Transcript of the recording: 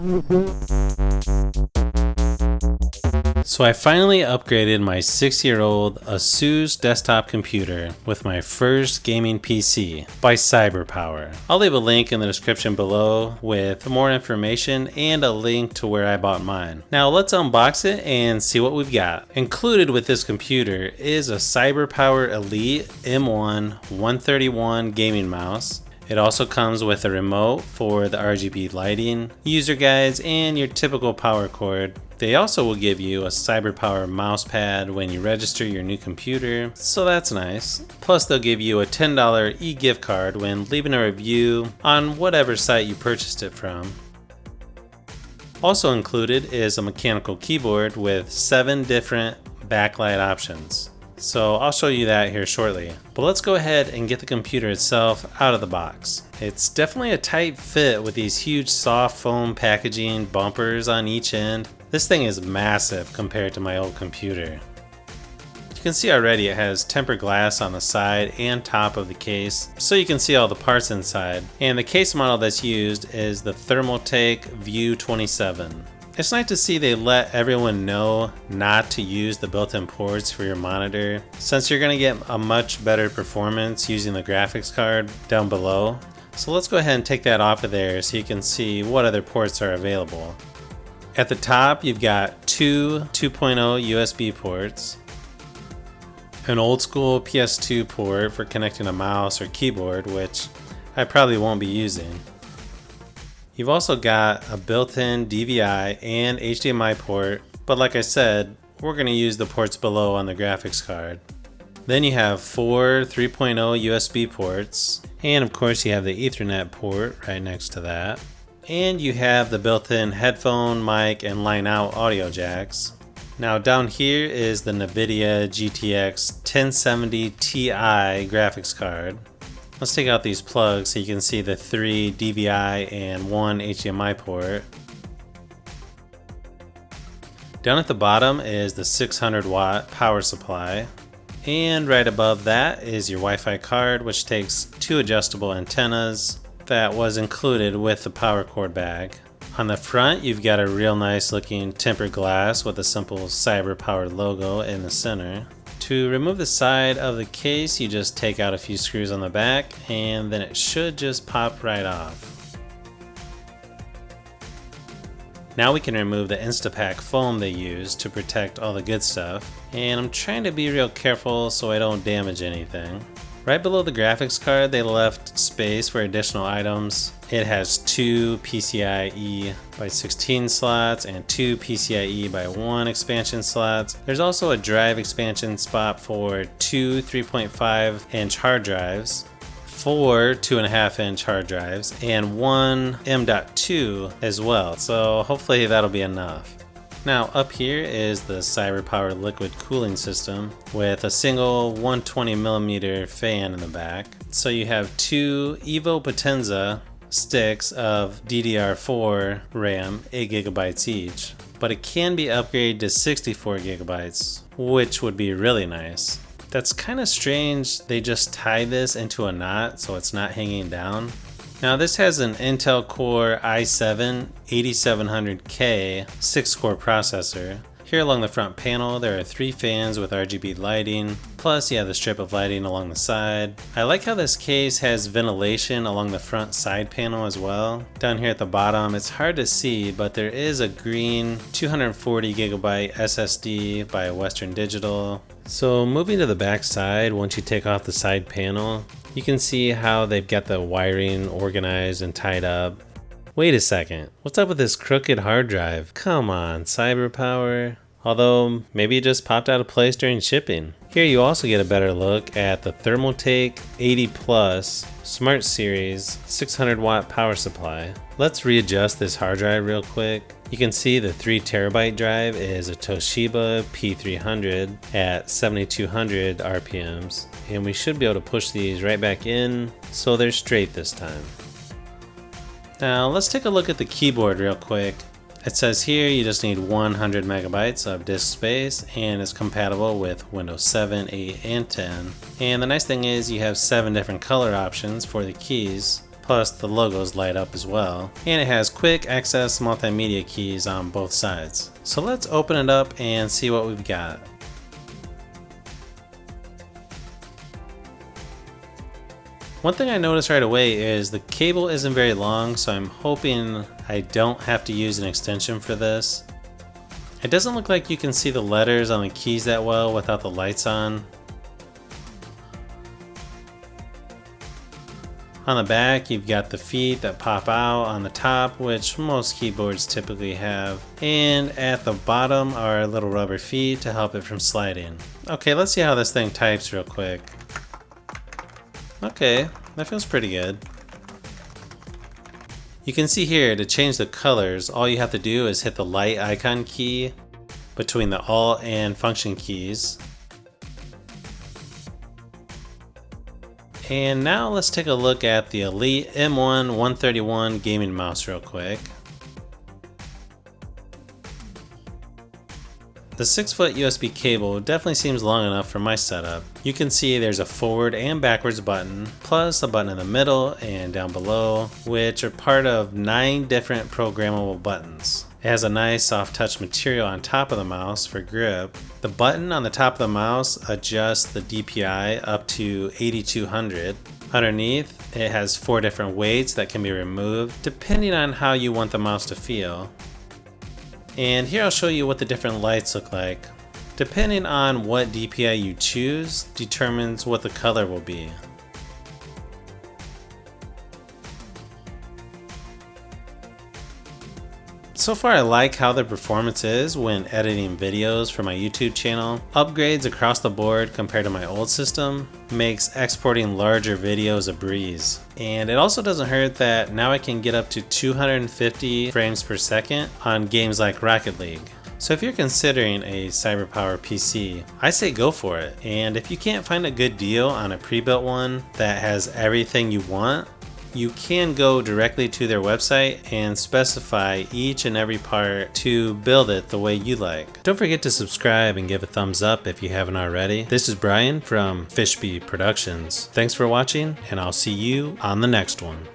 So I finally upgraded my 6-year-old Asus desktop computer with my first gaming PC by CyberPower. I'll leave a link in the description below with more information and a link to where I bought mine. Now let's unbox it and see what we've got. Included with this computer is a CyberPower Elite M1 131 gaming mouse. It also comes with a remote for the RGB lighting, user guides, and your typical power cord. They also will give you a CyberPower mouse pad when you register your new computer, so that's nice. Plus they'll give you a $10 e-gift card when leaving a review on whatever site you purchased it from. Also included is a mechanical keyboard with 7 different backlight options. So I'll show you that here shortly. But let's go ahead and get the computer itself out of the box. It's definitely a tight fit with these huge soft foam packaging bumpers on each end. This thing is massive compared to my old computer. You can see already it has tempered glass on the side and top of the case, so you can see all the parts inside. And the case model that's used is the Thermaltake View 27. It's nice to see they let everyone know not to use the built-in ports for your monitor, since you're going to get a much better performance using the graphics card down below. So let's go ahead and take that off of there so you can see what other ports are available. At the top you've got two 2.0 USB ports, an old school PS2 port for connecting a mouse or keyboard, which I probably won't be using. You've also got a built-in DVI and HDMI port, but like I said, we're going to use the ports below on the graphics card. Then you have 4 3.0 USB ports, and of course you have the Ethernet port right next to that. And you have the built-in headphone, mic, and line-out audio jacks. Now down here is the Nvidia GTX 1070 Ti graphics card. Let's take out these plugs so you can see the 3 DVI and 1 HDMI port. Down at the bottom is the 600 watt power supply. And right above that is your Wi-Fi card, which takes 2 adjustable antennas that was included with the power cord bag. On the front you've got a real nice looking tempered glass with a simple CyberPower logo in the center. To remove the side of the case, you just take out a few screws on the back and then it should just pop right off. Now we can remove the Instapak foam they use to protect all the good stuff, and I'm trying to be real careful so I don't damage anything. Right below the graphics card they left space for additional items. It has 2 PCIe by 16 slots and 2 PCIe by 1 expansion slots. There's also a drive expansion spot for 2 3.5 inch hard drives, 4 2.5 inch hard drives, and 1 M.2 as well, so hopefully that'll be enough. Now up here is the CyberPower liquid cooling system with a single 120mm fan in the back. So you have 2 Evo Potenza sticks of DDR4 RAM, 8GB each, but it can be upgraded to 64GB, which would be really nice. That's kind of strange, they just tie this into a knot so it's not hanging down. Now this has an Intel Core i7 8700K 6-core processor. Here along the front panel there are 3 fans with RGB lighting, plus you have the strip of lighting along the side. I like how this case has ventilation along the front side panel as well. Down here at the bottom it's hard to see, but there is a green 240GB SSD by Western Digital. So moving to the back side, once you take off the side panel, you can see how they've got the wiring organized and tied up. Wait a second, what's up with this crooked hard drive? Come on, CyberPower. Although, maybe it just popped out of place during shipping. Here you also get a better look at the Thermaltake 80 Plus Smart Series 600 watt power supply. Let's readjust this hard drive real quick. You can see the 3TB drive is a Toshiba P300 at 7200 RPMs, and we should be able to push these right back in so they're straight this time. Now let's take a look at the keyboard real quick. It says here you just need 100 megabytes of disk space and it's compatible with Windows 7, 8, and 10. And the nice thing is you have 7 different color options for the keys. plus the logos light up as well, and it has quick access multimedia keys on both sides. So let's open it up and see what we've got. One thing I noticed right away is the cable isn't very long, so I'm hoping I don't have to use an extension for this. It doesn't look like you can see the letters on the keys that well without the lights on. On the back, you've got the feet that pop out on the top, which most keyboards typically have. And at the bottom are little rubber feet to help it from sliding. Okay, let's see how this thing types real quick. Okay, that feels pretty good. You can see here, to change the colors, all you have to do is hit the light icon key between the Alt and Function keys. And now let's take a look at the Elite M1 131 gaming mouse real quick. The 6-foot USB cable definitely seems long enough for my setup. You can see there's a forward and backwards button, plus a button in the middle and down below, which are part of 9 different programmable buttons. It has a nice soft touch material on top of the mouse for grip. The button on the top of the mouse adjusts the DPI up to 8200. Underneath, it has 4 different weights that can be removed depending on how you want the mouse to feel. And here I'll show you what the different lights look like. Depending on what DPI you choose determines what the color will be. So far I like how the performance is when editing videos for my YouTube channel. Upgrades across the board compared to my old system makes exporting larger videos a breeze. And it also doesn't hurt that now I can get up to 250 frames per second on games like Rocket League. So if you're considering a CyberPowerPC, I say go for it. And if you can't find a good deal on a pre-built one that has everything you want, you can go directly to their website and specify each and every part to build it the way you like. Don't forget to subscribe and give a thumbs up if you haven't already. This is Brian from Fishbee Productions. Thanks for watching, and I'll see you on the next one.